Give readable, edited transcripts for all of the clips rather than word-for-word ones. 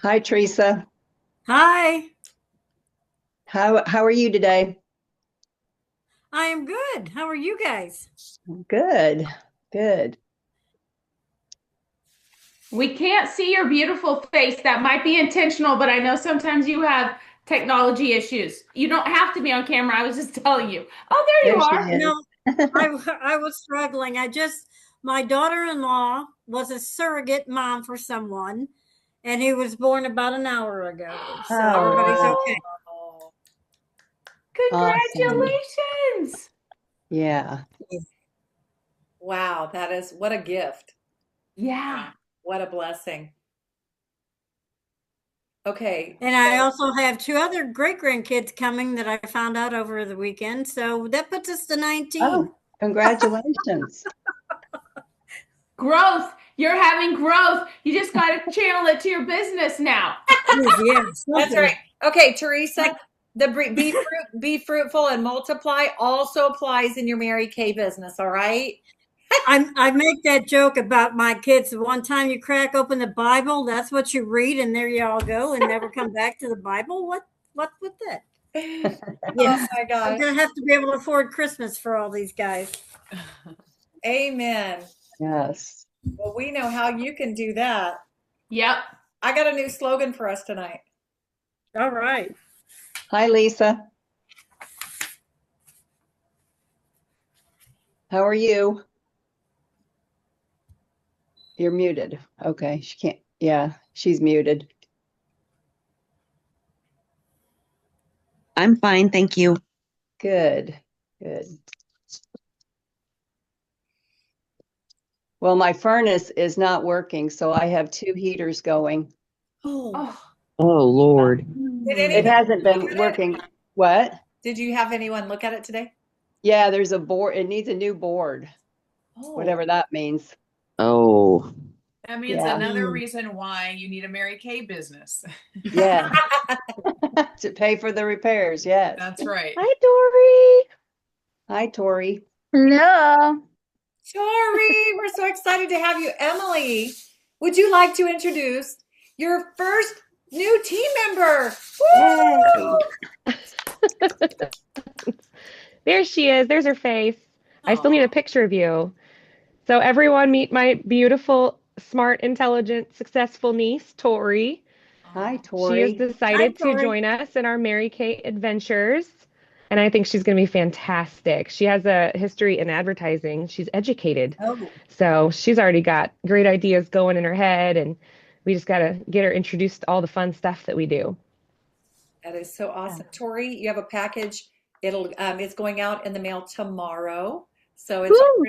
Hi, Teresa. Hi, How are you today? I am good. How are you guys? Good, good. We can't see your beautiful face. That might be intentional, but I know sometimes you have technology issues. You don't have to be on camera. I was just telling you. Oh, there you There she are. is. No, I was struggling. My daughter-in-law was a surrogate mom for someone, and he was born about an hour ago. So everybody's Oh, okay. Oh, awesome. congratulations. Yeah. Wow, that is what a gift. Yeah. What a blessing. Okay, And I also have two other great grandkids coming that I found out over the weekend. So that puts us to 19. Oh, congratulations. Growth. You're having growth. You just got to channel it to your business now. Yeah, that's right. something. Okay, Like, Teresa, be fruitful and multiply also applies in your Mary Kay business, all right? I make that joke about my kids. The one time you crack open the Bible, that's what you read, and there you all go, and never come back to the Bible. What with that? Oh Yes, my I'm gosh. gonna have to be able to afford Christmas for all these guys. Amen. Yes. Well, we know how you can do that. Yep. I got a new slogan for us tonight. All right. Hi, Lisa. How are you? You're muted. Okay, she can't. Yeah, she's muted. I'm fine, thank you. Good, good. Well, my furnace is not working, so I have two heaters going. Oh, Oh. Oh, Lord. did It anybody hasn't look been at it? working. What? Did you have anyone look at it today? Yeah, there's a board. It needs a new board, Oh, whatever that means. Oh, That means Yeah, another reason why you need a Mary Kay business. yeah. To pay for the repairs, yes. That's right. hi, Dory. Hi, Tori. Hello. Tori, we're so excited to have you. Emily, would you like to introduce your first new team member? Yay. Woo! There she is. There's her face. I still need a Aw. picture of you. So everyone meet my beautiful, smart, intelligent, successful niece, Tori. Hi, Aw. She has Tori. Hi, decided to Tori. join us in our Mary Kay adventures, and I think she's going to be fantastic. She has a history in advertising. She's educated. Oh, So she's already got great ideas going in her head, and we just got to get her introduced to all the fun stuff that we do. That is so yeah. awesome. Tori, you have a package. It's going out in the mail tomorrow. So Woo!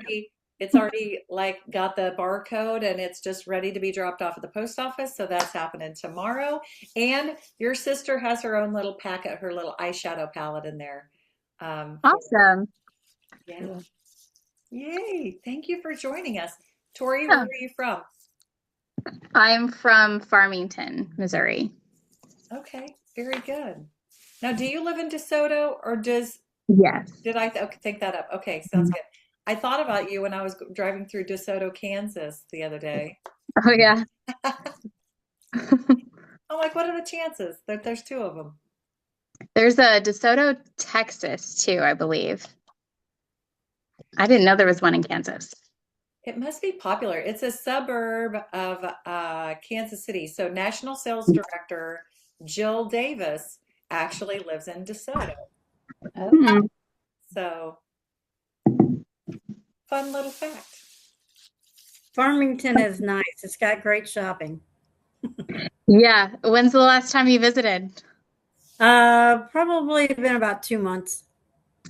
it's already like got the barcode and it's just ready to be dropped off at the post office. So that's happening tomorrow. And your sister has her own little packet, her little eyeshadow palette in there. Awesome. Yeah. Yay. Thank you for joining us. Tori, where Yeah. are you from? I'm from Farmington, Missouri. Okay, very good. Now, do you live in DeSoto or Yes. did I okay, think that up? Okay, sounds good. I thought about you when I was driving through DeSoto, Kansas the other day. Oh, yeah. I'm like, what are the chances that there's two of them? There's a DeSoto, Texas, too, I believe. I didn't know there was one in Kansas. It must be popular. It's a suburb of Kansas City. So, National Sales Director Jill Davis actually lives in DeSoto. Oh, Hmm. So, fun little fact. Farmington is nice. It's got great shopping. Yeah. When's the last time you visited? Probably been about 2 months.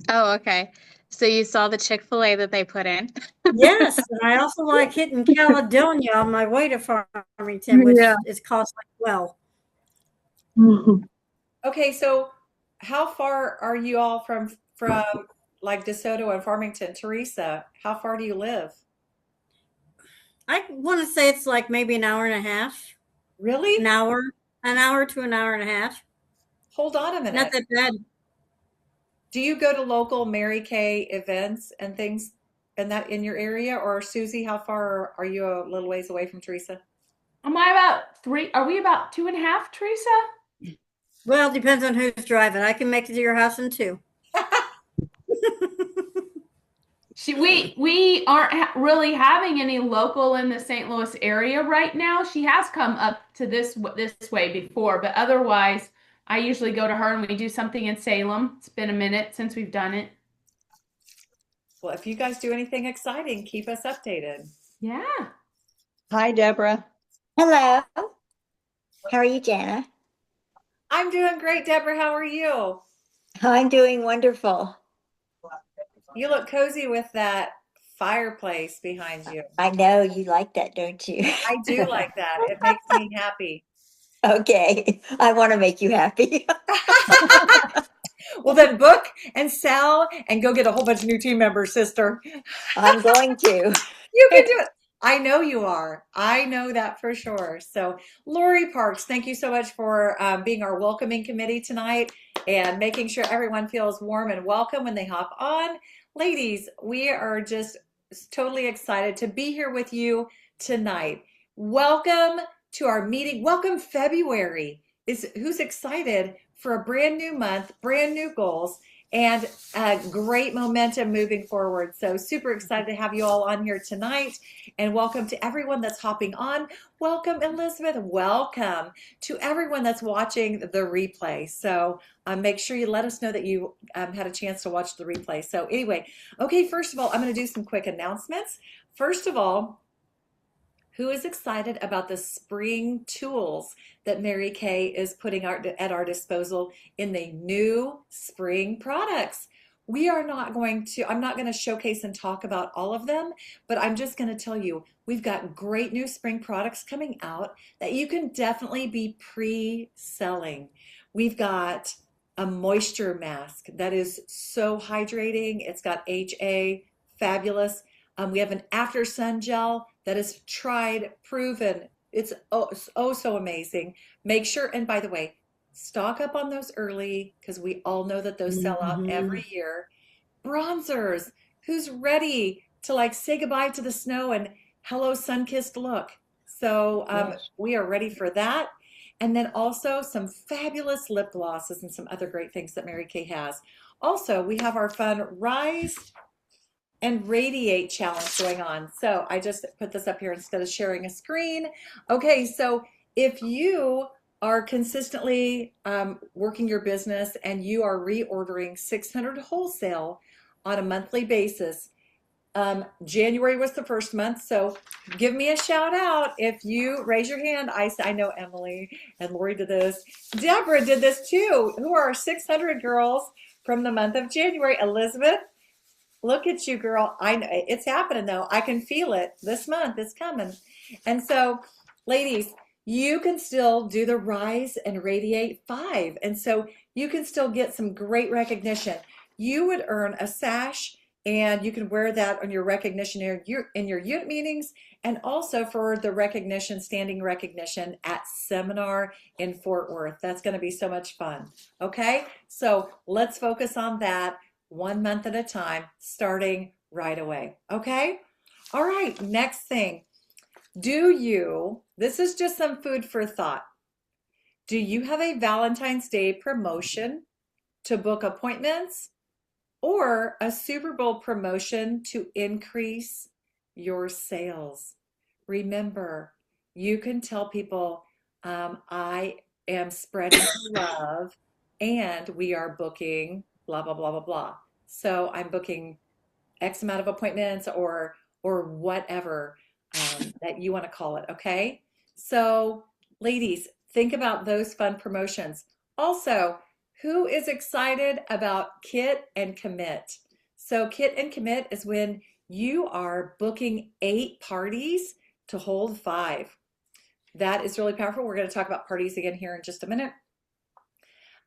Oh, okay. So you saw the Chick-fil-A that they put in? Yes, and I also like hitting Caledonia on my way to Farmington, Yeah. which is costly as well. Okay, so how far are you all from like DeSoto and Farmington? Teresa, how far do you live? I want to say it's like maybe an hour and a half, Really? an hour to an hour and a half. Hold on a Not minute. that bad. Do you go to local Mary Kay events and things and that in your area? Or Susie, how far are you a little ways away from Teresa? Am I about 3? Are we about 2.5, Teresa? Well, depends on who's driving. I can make it to your house in 2. We aren't really having any local in the St. Louis area right now. She has come up to this way before, but otherwise, I usually go to her and we do something in Salem. It's been a minute since we've done it. Well, if you guys do anything exciting, keep us updated. Yeah. Hi, Deborah. Hello. How are you, Jana? I'm doing great, Deborah. How are you? I'm doing wonderful. You look cozy with that fireplace behind you. I know you like that, don't you? I do like that. It makes me happy. Okay. I want to make you happy. Well, then book and sell and go get a whole bunch of new team members, sister. I'm going to. You can do it. I know you are. I know that for sure. So, Laurie Parks, thank you so much for being our welcoming committee tonight and making sure everyone feels warm and welcome when they hop on. Ladies, we are just totally excited to be here with you tonight. Welcome to our meeting. Welcome February. Who's excited for a brand new month, brand new goals, and great momentum moving forward. So super excited to have you all on here tonight. And welcome to everyone that's hopping on. Welcome, Elizabeth. Welcome to everyone that's watching the replay. So make sure you let us know that you had a chance to watch the replay. So anyway, okay, first of all, I'm going to do some quick announcements. First of all, who is excited about the spring tools that Mary Kay is putting at our disposal in the new spring products? I'm not going to showcase and talk about all of them, but I'm just going to tell you, we've got great new spring products coming out that you can definitely be pre-selling. We've got a moisture mask that is so hydrating. It's got HA, fabulous. We have an after sun gel that is tried, proven. It's oh so amazing. Make sure, and by the way, stock up on those early because we all know that those sell out every year. Bronzers, who's ready to like say goodbye to the snow and hello sun-kissed look. So we are ready for that. And then also some fabulous lip glosses and some other great things that Mary Kay has. Also, we have our fun Rise and Radiate challenge going on. So I just put this up here instead of sharing a screen. Okay, so if you are consistently working your business and you are reordering 600 wholesale on a monthly basis, January was the first month, so give me a shout out if you raise your hand. I know Emily and Laurie did this. Deborah did this too. Who are our 600 girls from the month of January? Elizabeth, look at you, girl. I know it's happening though. I can feel it. This month it's coming. And so, ladies, you can still do the Rise and Radiate 5. And so you can still get some great recognition. You would earn a sash and you can wear that on your recognition in your unit meetings and also for the recognition, standing recognition at seminar in Fort Worth. That's going to be so much fun. Okay, so let's focus on that 1 month at a time, starting right away. Okay, all right, next thing. This is just some food for thought. Do you have a Valentine's Day promotion to book appointments or a Super Bowl promotion to increase your sales? Remember, you can tell people, I am spreading love and we are booking blah, blah, blah, blah, blah. So I'm booking X amount of appointments or whatever that you want to call it, okay? So ladies, think about those fun promotions. Also, who is excited about Kit and Commit? So Kit and Commit is when you are booking 8 parties to hold 5. That is really powerful. We're going to talk about parties again here in just a minute.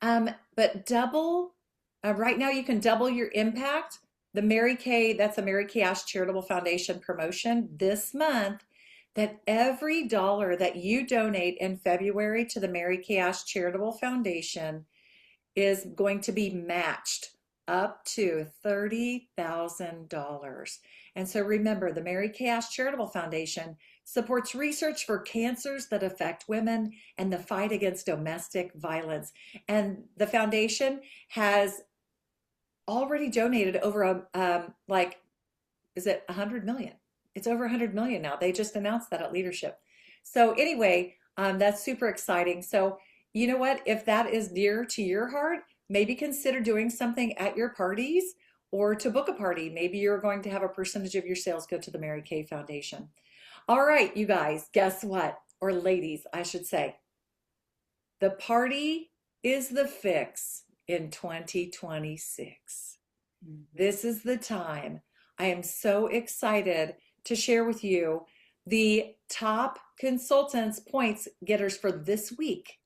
But double, right now you can double your impact. The Mary Kay, that's a Mary Kay Ash Charitable Foundation promotion this month, that every dollar that you donate in February to the Mary Kay Ash Charitable Foundation is going to be matched up to $30,000. And so remember, the Mary Kay Ash Charitable Foundation, supports research for cancers that affect women and the fight against domestic violence. And the foundation has already donated over is it 100 million? It's over 100 million now. They just announced that at leadership. So anyway, that's super exciting. So you know what? If that is dear to your heart, maybe consider doing something at your parties or to book a party. Maybe you're going to have a percentage of your sales go to the Mary Kay Foundation. All right, you guys, guess what? Or ladies, I should say. The party is the fix in 2026. This is the time. I am so excited to share with you the top consultants points getters for this week.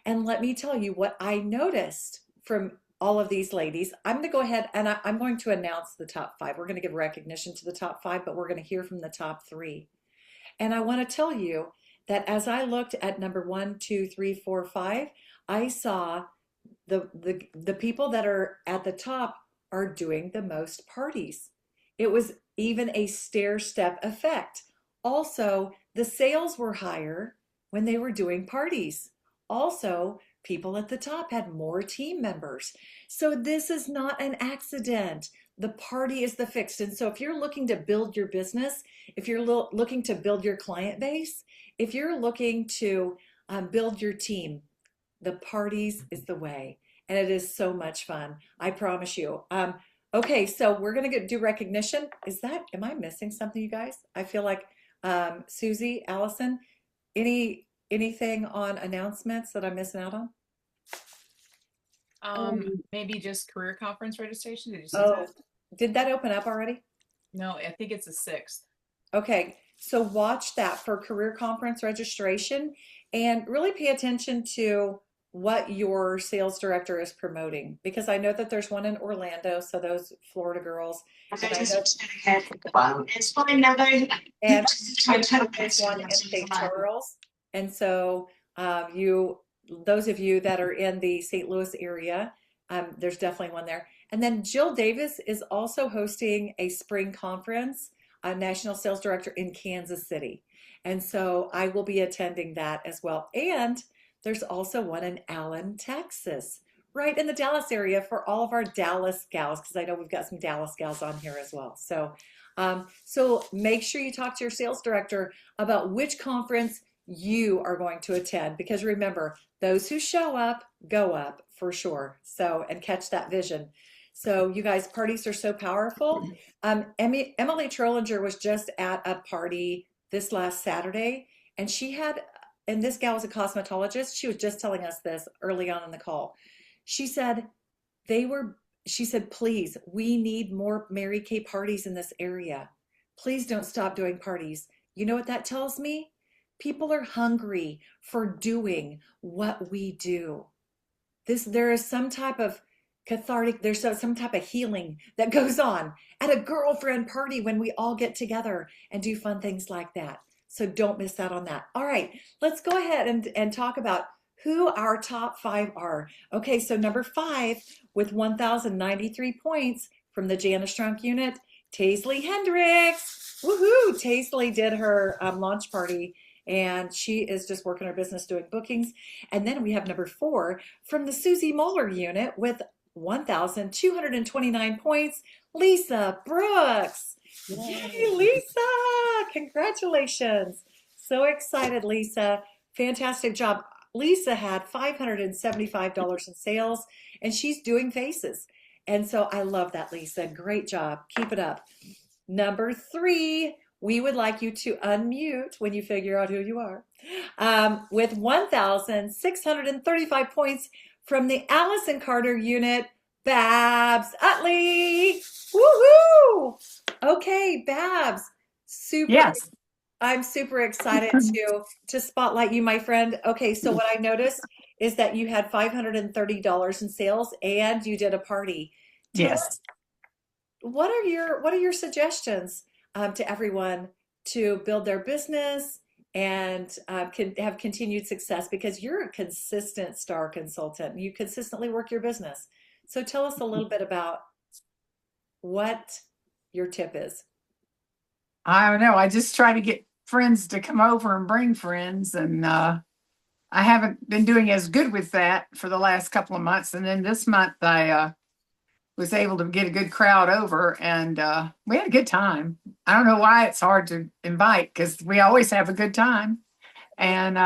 And let me tell you what I noticed from all of these ladies. I'm going to go ahead and I'm going to announce the top 5. We're going to give recognition to the top 5, but we're going to hear from the top 3. And I want to tell you that as I looked at number 1, 2, 3, 4, 5, I saw the people that are at the top are doing the most parties. It was even a stair-step effect. Also, the sales were higher when they were doing parties. Also, people at the top had more team members. So this is not an accident. The party is the fix. And so if you're looking to build your business, if you're looking to build your client base, if you're looking to build your team, the parties is the way. And it is so much fun. I promise you. Okay, so we're going to do recognition. Am I missing something, you guys? I feel like Susie, Allison, anything on announcements that I'm missing out on? Maybe just career conference registration. Did you see that? Did that open up already? No, I think it's the 6th. Okay, so watch that for career conference registration and really pay attention to what your sales director is promoting, because I know that there's one in Orlando, so those Florida girls. And I know, It's fine now, though. and there's one in St. Charles. And so those of you that are in the St. Louis area, there's definitely one there. And then Jill Davis is also hosting a spring conference, a national sales director in Kansas City. And so I will be attending that as well. And there's also one in Allen, Texas, right in the Dallas area for all of our Dallas gals, because I know we've got some Dallas gals on here as well. So, so make sure you talk to your sales director about which conference you are going to attend, because remember, those who show up go up for sure. So, and catch that vision. So you guys, parties are so powerful. Emily Trollinger was just at a party this last Saturday, and she had, and this gal was a cosmetologist. She was just telling us this early on in the call. She said, please, we need more Mary Kay parties in this area. Please don't stop doing parties. You know what that tells me? People are hungry for doing what we do. There is some type of cathartic, there's some type of healing that goes on at a girlfriend party when we all get together and do fun things like that. So don't miss out on that. All right, let's go ahead and talk about who our top 5 are. Okay, so number 5 with 1,093 points from the Janice Strunk unit, Taisley Hendricks. Woohoo! Taisley did her launch party, and she is just working her business doing bookings. And then we have number 4 from the Susie Moeller unit with 1,229 points, Lisa Brooks. Yay, Lisa! Congratulations. So excited, Lisa. Fantastic job. Lisa had $575 in sales, and she's doing faces. And so I love that, Lisa. Great job. Keep it up. Number 3, we would like you to unmute when you figure out who you are. With 1,635 points from the Allison Carter unit, Babs Utley. Woohoo! Okay, Babs. Super. Yes. I'm super excited to spotlight you, my friend. Okay, so what I noticed is that you had $530 in sales and you did a party. Yes. What are your suggestions to everyone to build their business and can have continued success? Because you're a consistent star consultant. You consistently work your business. So tell us a little bit about what your tip is. I don't know. I just try to get friends to come over and bring friends. And I haven't been doing as good with that for the last couple of months. And then this month I was able to get a good crowd over, and we had a good time. I don't know why it's hard to invite, because we always have a good time. And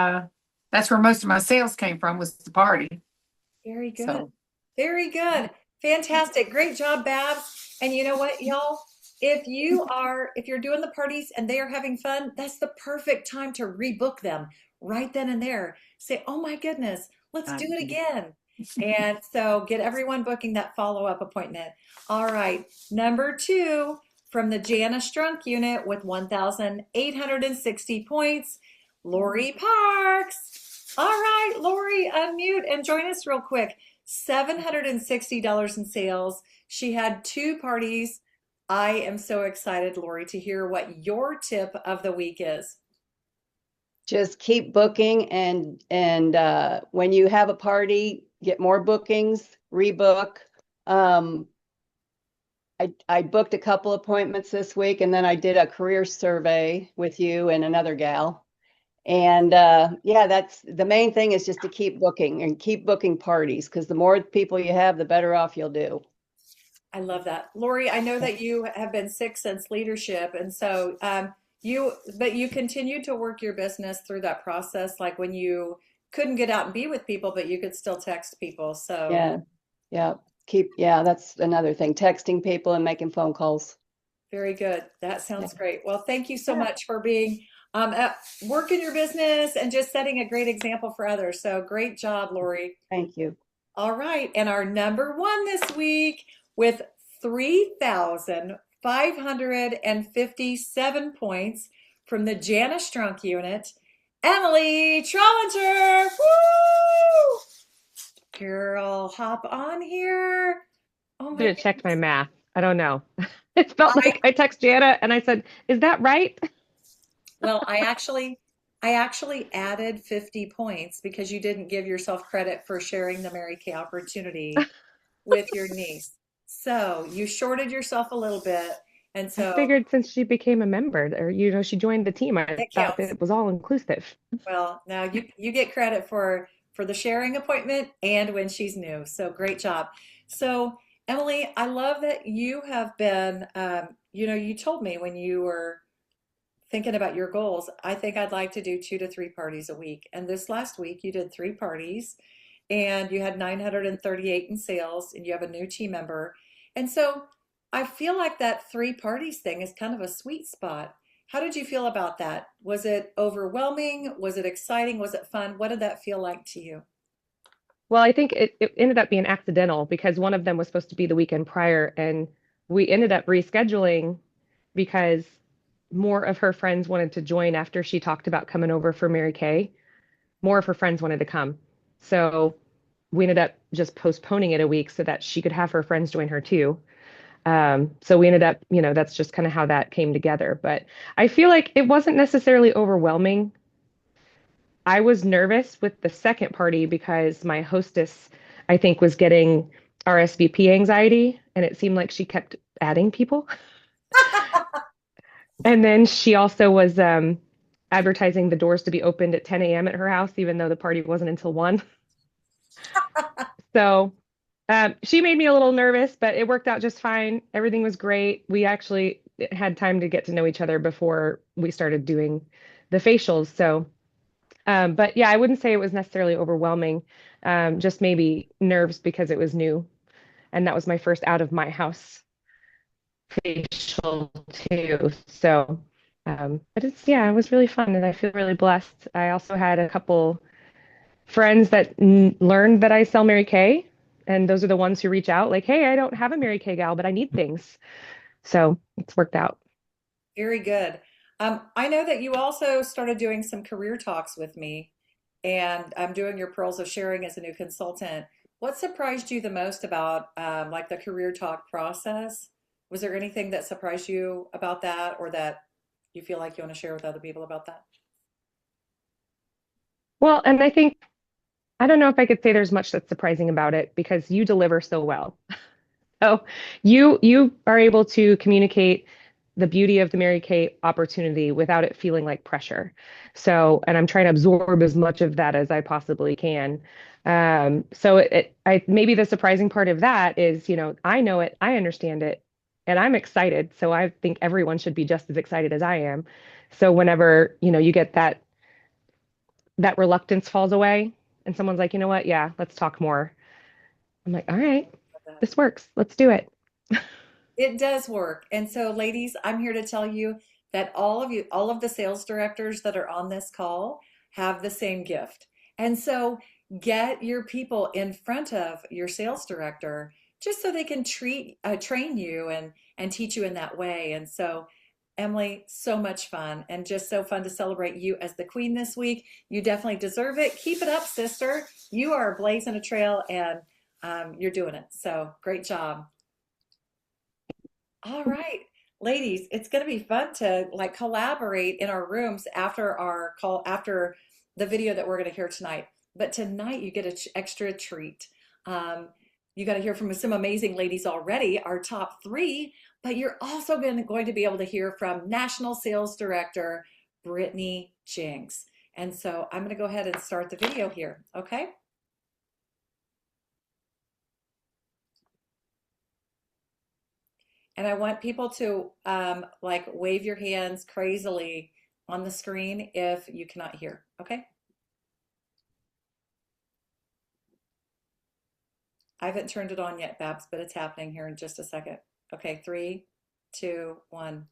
that's where most of my sales came from, was the party. Very good. So, Very good. Fantastic. Great job, Babs. And you know what, y'all? If you're doing the parties and they are having fun, that's the perfect time to rebook them right then and there. Say, oh my goodness, let's do it again. And so get everyone booking that follow-up appointment. All right. Number 2 from the Jana Strunk unit with 1,860 points, Laurie Parks. All right, Laurie, unmute and join us real quick. $760 in sales. She had 2 parties. I am so excited, Laurie, to hear what your tip of the week is. Just keep booking, and when you have a party, get more bookings, rebook. I booked a couple appointments this week, and then I did a career survey with you and another gal. And yeah, that's the main thing, is just to keep booking and keep booking parties, because the more people you have, the better off you'll do. I love that. Laurie, I know that you have been sick since leadership, and so you continued to work your business through that process, like when you couldn't get out and be with people, but you could still text people. So yeah, that's another thing, texting people and making phone calls. Very good. That sounds great. Well, thank you so much for being working your business and just setting a great example for others. So great job, Laurie. Thank you. All right. And our number 1 this week with 3,557 points from the Jana Strunk unit, Emily Trollinger. Woo! Girl, hop on here. Oh my Should have checked my math. I don't know. It felt like I text Jana and I said, "Is that right?" Well, I actually added 50 points because you didn't give yourself credit for sharing the Mary Kay opportunity with your niece. So you shorted yourself a little bit. And so I figured since she became a member, or she joined the team, I thought counts. it was all inclusive. Well, now you get credit for the sharing appointment and when she's new. So great job. So Emily, I love that you have been, you told me when you were thinking about your goals, I think I'd like to do 2 to 3 parties a week. And this last week you did 3 parties and you had 938 in sales, and you have a new team member. And so I feel like that 3 parties thing is kind of a sweet spot. How did you feel about that? Was it overwhelming? Was it exciting? Was it fun? What did that feel like to you? Well, I think it ended up being accidental because one of them was supposed to be the weekend prior, and we ended up rescheduling because more of her friends wanted to join after she talked about coming over for Mary Kay. More of her friends wanted to come. So we ended up just postponing it a week so that she could have her friends join her too. So we ended up, that's just kind of how that came together. But I feel like it wasn't necessarily overwhelming. I was nervous with the second party because my hostess, I think, was getting RSVP anxiety, and it seemed like she kept adding people. And then she also was advertising the doors to be opened at 10 a.m. at her house, even though the party wasn't until 1. So she made me a little nervous, but it worked out just fine. Everything was great. We actually had time to get to know each other before we started doing the facials. So, but yeah, I wouldn't say it was necessarily overwhelming, just maybe nerves because it was new. And that was my first out of my house facial too. So, but it was really fun, and I feel really blessed. I also had a couple friends that learned that I sell Mary Kay, and those are the ones who reach out like, "Hey, I don't have a Mary Kay gal, but I need things." So it's worked out. Very good. I know that you also started doing some career talks with me, and I'm doing your Pearls of Sharing as a new consultant. What surprised you the most about like the career talk process? Was there anything that surprised you about that, or that you feel like you want to share with other people about that? Well, and I don't know if I could say there's much that's surprising about it because you deliver so well. So you are able to communicate the beauty of the Mary Kay opportunity without it feeling like pressure. So, and I'm trying to absorb as much of that as I possibly can. Maybe the surprising part of that is, I know it, I understand it, and I'm excited. So I think everyone should be just as excited as I am. So whenever, you get that reluctance falls away and someone's like, you know what? Yeah, let's talk more. I'm like, all right, this works. Let's do it. It does work. And so, ladies, I'm here to tell you that all of the sales directors that are on this call have the same gift. And so, get your people in front of your sales director just so they can train you and teach you in that way. And so, Emily, so much fun and just so fun to celebrate you as the queen this week. You definitely deserve it. Keep it up, sister. You are blazing a trail and you're doing it. So great job. All right, ladies, it's going to be fun to like collaborate in our rooms after our call, after the video that we're going to hear tonight. But tonight you get an extra treat. You got to hear from some amazing ladies already, our top 3, but you're also going to be able to hear from National Sales Director Brittani Jenks. And so I'm going to go ahead and start the video here, okay? And I want people to like wave your hands crazily on the screen if you cannot hear, okay? I haven't turned it on yet, Babs, but it's happening here in just a second. Okay, 3, 2, 1.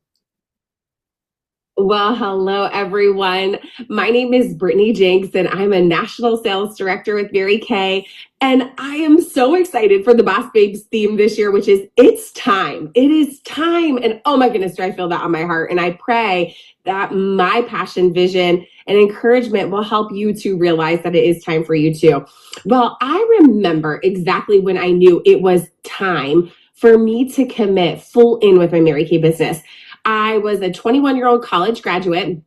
Well, hello, everyone. My name is Brittani Jenks, and I'm a National Sales Director with Mary Kay. And I am so excited for the Boss Babes theme this year, which is It's Time. It is time. And oh my goodness, do I feel that on my heart. And I pray that my passion, vision, and encouragement will help you to realize that it is time for you too. Well, I remember exactly when I knew it was time for me to commit full in with my Mary Kay business. I was a 21-year-old college graduate,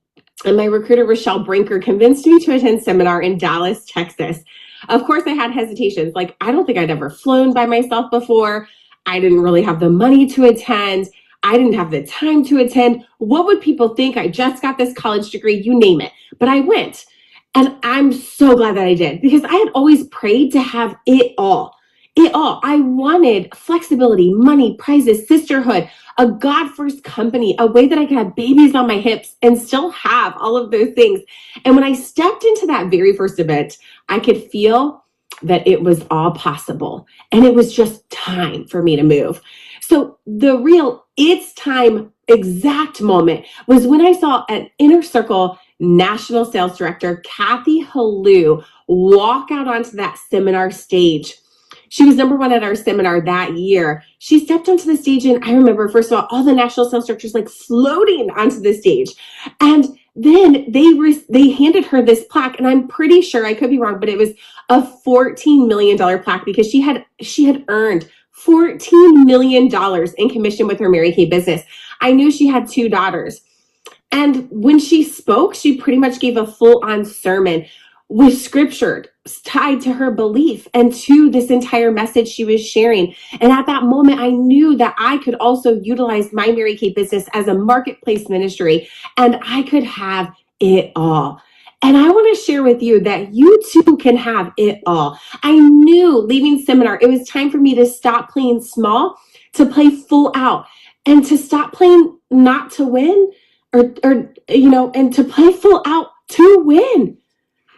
and my recruiter, Rochelle Brinker, convinced me to attend seminar in Dallas, Texas. Of course, I had hesitations. Like, I don't think I'd ever flown by myself before. I didn't really have the money to attend. I didn't have the time to attend. What would people think? I just got this college degree, you name it. But I went, and I'm so glad that I did, because I had always prayed to have it all. It all. I wanted flexibility, money, prizes, sisterhood, a God-first company, a way that I could have babies on my hips and still have all of those things. And when I stepped into that very first event, I could feel that it was all possible. And it was just time for me to move. So the real it's time exact moment was when I saw an Inner Circle National Sales Director, Kathy Halou, walk out onto that seminar stage. She was number 1 at our seminar that year. She stepped onto the stage, and I remember, first of all the national sales directors like floating onto the stage. And then they handed her this plaque, and I'm pretty sure, I could be wrong, but it was a $14 million plaque because she had earned $14 million in commission with her Mary Kay business. I knew she had 2 daughters. And when she spoke, she pretty much gave a full-on sermon with scripture tied to her belief and to this entire message she was sharing. And at that moment, I knew that I could also utilize my Mary Kay business as a marketplace ministry, and I could have it all. And I want to share with you that you too can have it all. I knew leaving seminar, it was time for me to stop playing small, to play full out, and to stop playing not to win, and to play full out to win.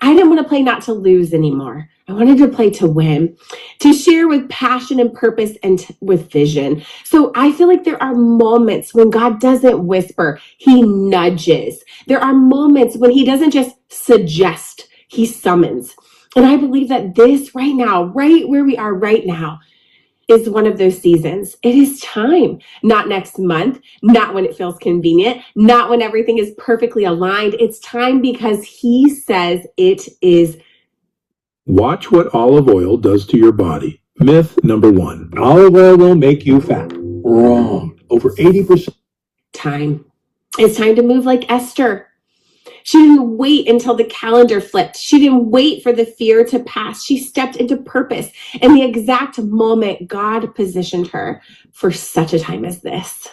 I didn't want to play not to lose anymore. I wanted to play to win, to share with passion and purpose and with vision. So I feel like there are moments when God doesn't whisper, he nudges. There are moments when he doesn't just suggest, he summons. And I believe that this right now, right where we are right now, is one of those seasons. It is time, not next month, not when it feels convenient, not when everything is perfectly aligned. It's time because he says it is. Watch what olive oil does to your body. Myth number 1. Olive oil will make you fat. Wrong. Over 80%. Time. It's time to move like Esther. She didn't wait until the calendar flipped. She didn't wait for the fear to pass. She stepped into purpose in the exact moment God positioned her for such a time as this.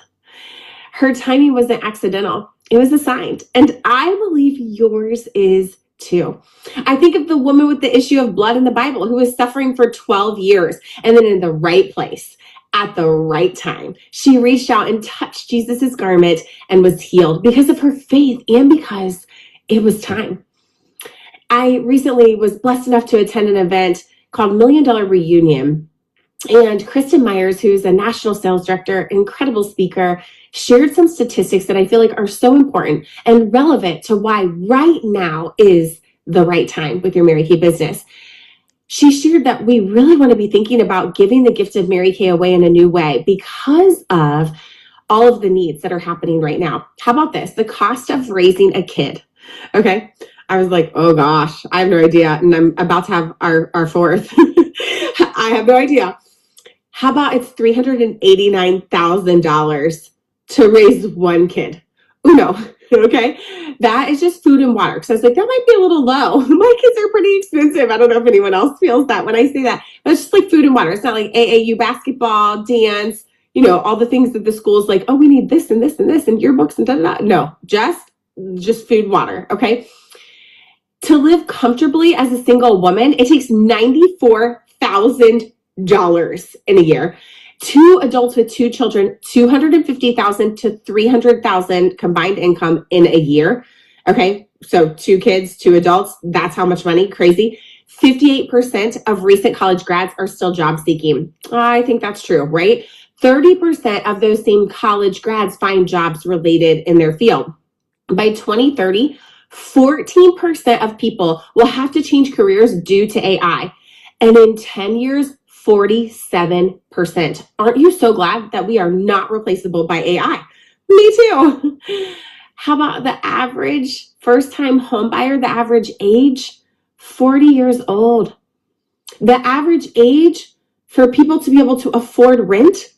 Her timing wasn't accidental. It was assigned. And I believe yours is too. I think of the woman with the issue of blood in the Bible who was suffering for 12 years, and then in the right place at the right time, she reached out and touched Jesus's garment and was healed because of her faith and because it was time. I recently was blessed enough to attend an event called $1 Million Reunion. And Kristen Myers, who's a national sales director, incredible speaker, shared some statistics that I feel like are so important and relevant to why right now is the right time with your Mary Kay business. She shared that we really want to be thinking about giving the gift of Mary Kay away in a new way because of all of the needs that are happening right now. How about this? The cost of raising a kid. Okay. I was like, oh gosh, I have no idea. And I'm about to have our fourth. I have no idea. How about it's $389,000 to raise one kid? Uno, okay? That is just food and water. So I was like, that might be a little low. My kids are pretty expensive. I don't know if anyone else feels that when I say that. But it's just like food and water. It's not like AAU basketball, dance, all the things that the school's like, oh, we need this and this and this and yearbooks and da-da-da. No, just food, water, okay? To live comfortably as a single woman, it takes $94,000 in a year. 2 adults with 2 children, $250,000 to $300,000 combined income in a year. Okay, so 2 kids, 2 adults, that's how much money, crazy. 58% of recent college grads are still job seeking. I think that's true, right? 30% of those same college grads find jobs related in their field. By 2030, 14% of people will have to change careers due to AI. And in 10 years, 47%. Aren't you so glad that we are not replaceable by AI? Me too. How about the average first-time home buyer, the average age? 40 years old. The average age for people to be able to afford rent?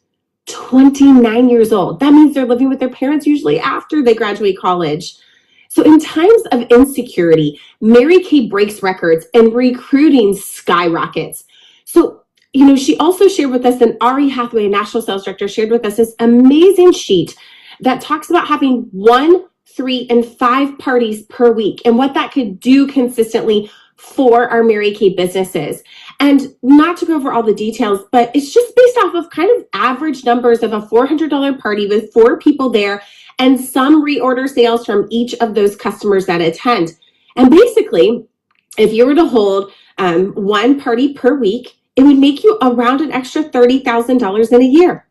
29 years old. That means they're living with their parents usually after they graduate college. So in times of insecurity, Mary Kay breaks records and recruiting skyrockets. So, she also shared with us, and Ari Hathaway, National Sales Director, shared with us this amazing sheet that talks about having 1, 3, and 5 parties per week and what that could do consistently for our Mary Kay businesses. And not to go over all the details, but it's just based off of kind of average numbers of a $400 party with 4 people there and some reorder sales from each of those customers that attend. And basically, if you were to hold 1 party per week, it would make you around an extra $30,000 in a year.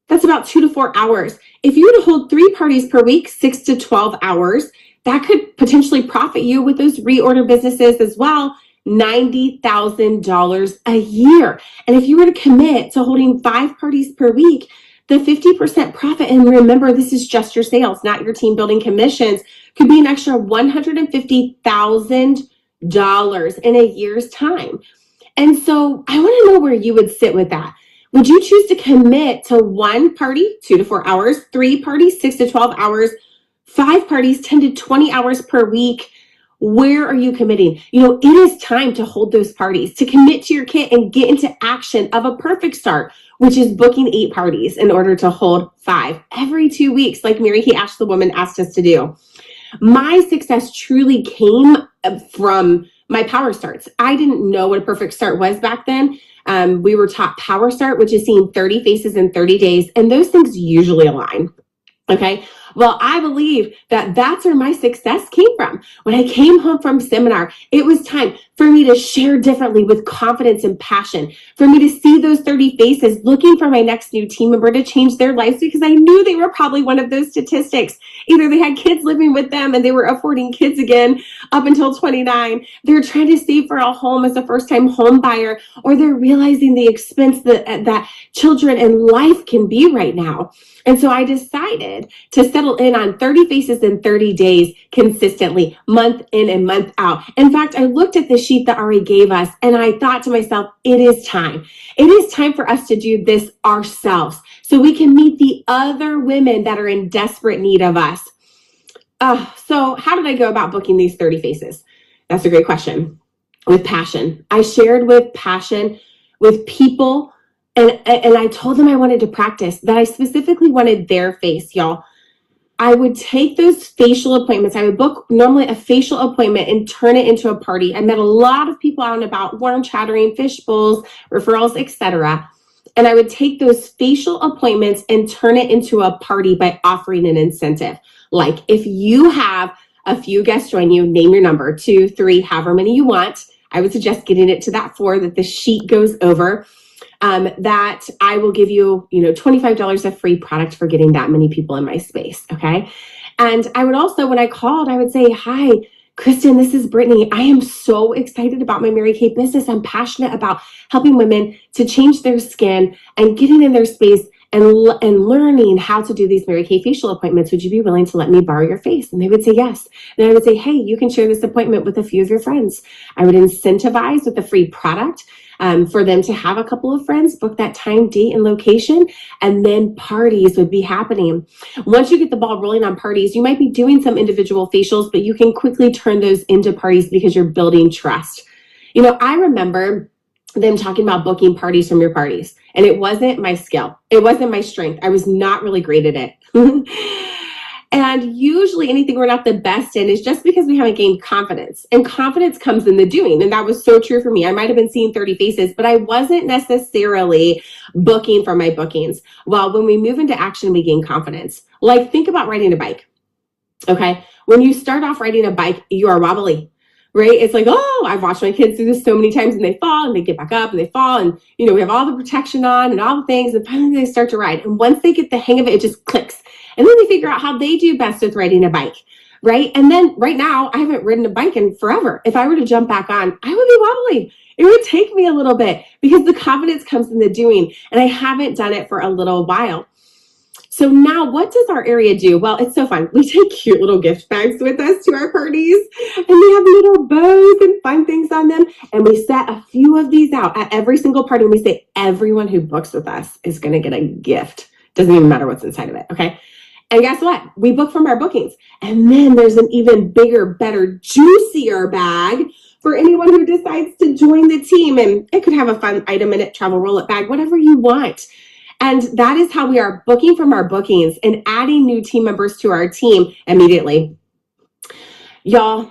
That's about 2 to 4 hours. If you were to hold 3 parties per week, 6 to 12 hours, that could potentially profit you with those reorder businesses as well, $90,000 a year. And if you were to commit to holding 5 parties per week, the 50% profit, and remember, this is just your sales, not your team building commissions, could be an extra $150,000 in a year's time. And so I want to know where you would sit with that. Would you choose to commit to 1 party, 2 to 4 hours, 3 parties, 6 to 12 hours, 5 parties, 10 to 20 hours per week? Where are you committing? It is time to hold those parties, to commit to your kit and get into action of a perfect start, which is booking 8 parties in order to hold 5 every 2 weeks, like Mary Kay Ash, the woman, asked us to do. My success truly came from my power starts. I didn't know what a perfect start was back then. We were taught power start, which is seeing 30 faces in 30 days, and those things usually align. Okay. Well, I believe that that's where my success came from. When I came home from seminar, it was time for me to share differently with confidence and passion, for me to see those 30 faces looking for my next new team member to change their lives, because I knew they were probably one of those statistics. Either they had kids living with them and they were affording kids again up until 29. They're trying to save for a home as a first-time home buyer, or they're realizing the expense that children and life can be right now. And so I decided to settle in on 30 faces in 30 days consistently, month in and month out. In fact, I looked at the sheet that Ari gave us and I thought to myself, it is time. It is time for us to do this ourselves so we can meet the other women that are in desperate need of us. So how did I go about booking these 30 faces? That's a great question. With passion. I shared with passion with people And I told them I wanted to practice, that I specifically wanted their face, y'all. I would take those facial appointments. I would book normally a facial appointment and turn it into a party. I met a lot of people out and about, warm chattering, fish bowls, referrals, etc. And I would take those facial appointments and turn it into a party by offering an incentive. Like if you have a few guests join you, name your number, 2, 3, however many you want. I would suggest getting it to that 4 that the sheet goes over. That I will give you, $25 of free product for getting that many people in my space. Okay. And I would also, when I called, I would say, hi, Kristen, this is Brittany. I am so excited about my Mary Kay business. I'm passionate about helping women to change their skin and getting in their space and learning how to do these Mary Kay facial appointments. Would you be willing to let me borrow your face? And they would say yes. And I would say, hey, you can share this appointment with a few of your friends. I would incentivize with a free product for them to have a couple of friends, book that time, date, and location, and then parties would be happening. Once you get the ball rolling on parties, you might be doing some individual facials, but you can quickly turn those into parties because you're building trust. I remember them talking about booking parties from your parties, and it wasn't my skill. It wasn't my strength. I was not really great at it. And usually anything we're not the best in is just because we haven't gained confidence. And confidence comes in the doing. And that was so true for me. I might have been seeing 30 faces, but I wasn't necessarily booking for my bookings. Well, when we move into action, we gain confidence. Like think about riding a bike. Okay. When you start off riding a bike, you are wobbly, right? It's like, oh, I've watched my kids do this so many times and they fall and they get back up and they fall. And, we have all the protection on and all the things. And finally they start to ride. And once they get the hang of it, it just clicks. And then they figure out how they do best with riding a bike, right? And then right now, I haven't ridden a bike in forever. If I were to jump back on, I would be wobbly. It would take me a little bit because the confidence comes in the doing. And I haven't done it for a little while. So now what does our area do? Well, it's so fun. We take cute little gift bags with us to our parties and we have little bows and fun things on them. And we set a few of these out at every single party. And we say, everyone who books with us is going to get a gift. Doesn't even matter what's inside of it. Okay. And guess what? We book from our bookings. And then there's an even bigger, better, juicier bag for anyone who decides to join the team. And it could have a fun item in it, travel roll-up bag, whatever you want. And that is how we are booking from our bookings and adding new team members to our team immediately. Y'all,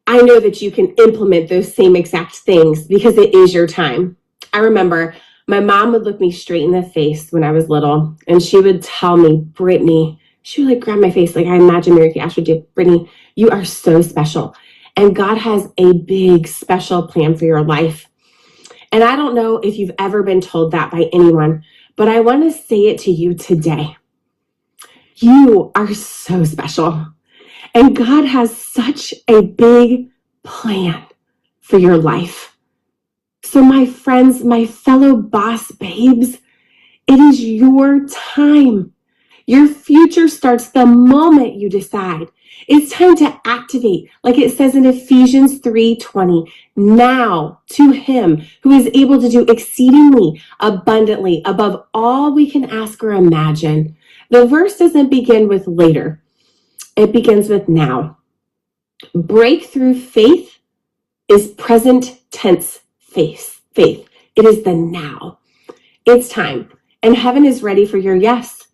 I know that you can implement those same exact things because it is your time. I remember my mom would look me straight in the face when I was little, and she would tell me, Brittany, she would grab my face like I imagine Mary Kay Ash would do. Brittany, you are so special, and God has a big special plan for your life. And I don't know if you've ever been told that by anyone, but I want to say it to you today. You are so special, and God has such a big plan for your life. So my friends, my fellow boss babes, it is your time. Your future starts the moment you decide. It's time to activate, like it says in Ephesians 3:20. Now to him who is able to do exceedingly abundantly above all we can ask or imagine. The verse doesn't begin with later. It begins with now. Breakthrough faith is present tense faith. It is the now. It's time. And heaven is ready for your yes.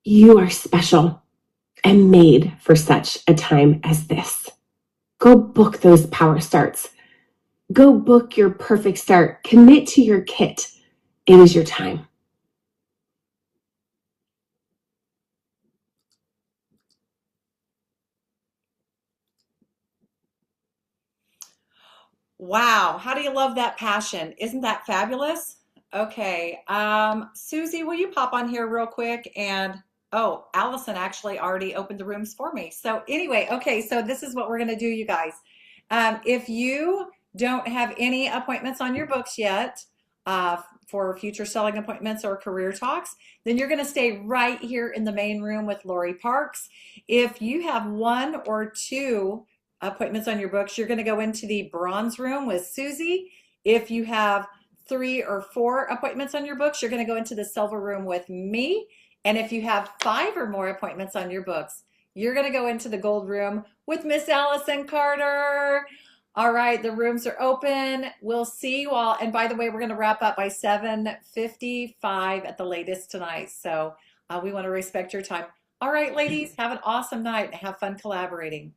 You are special and made for such a time as this. Go book those power starts. Go book your perfect start. Commit to your kit. It is your time. Wow. How do you love that passion? Isn't that fabulous? Okay. Susie, will you pop on here real quick? And oh, Allison actually already opened the rooms for me. So anyway, okay. So this is what we're going to do, you guys. If you don't have any appointments on your books yet, for future selling appointments or career talks, then you're going to stay right here in the main room with Laurie Parks. If you have 1 or 2 appointments on your books, you're going to go into the bronze room with Susie. If you have 3 or 4 appointments on your books, you're going to go into the silver room with me. And if you have 5 or more appointments on your books, you're going to go into the gold room with Miss Allison Carter. All right, the rooms are open. We'll see you all. And by the way, we're going to wrap up by 7:55 at the latest tonight. So we want to respect your time. All right, ladies, have an awesome night and have fun collaborating.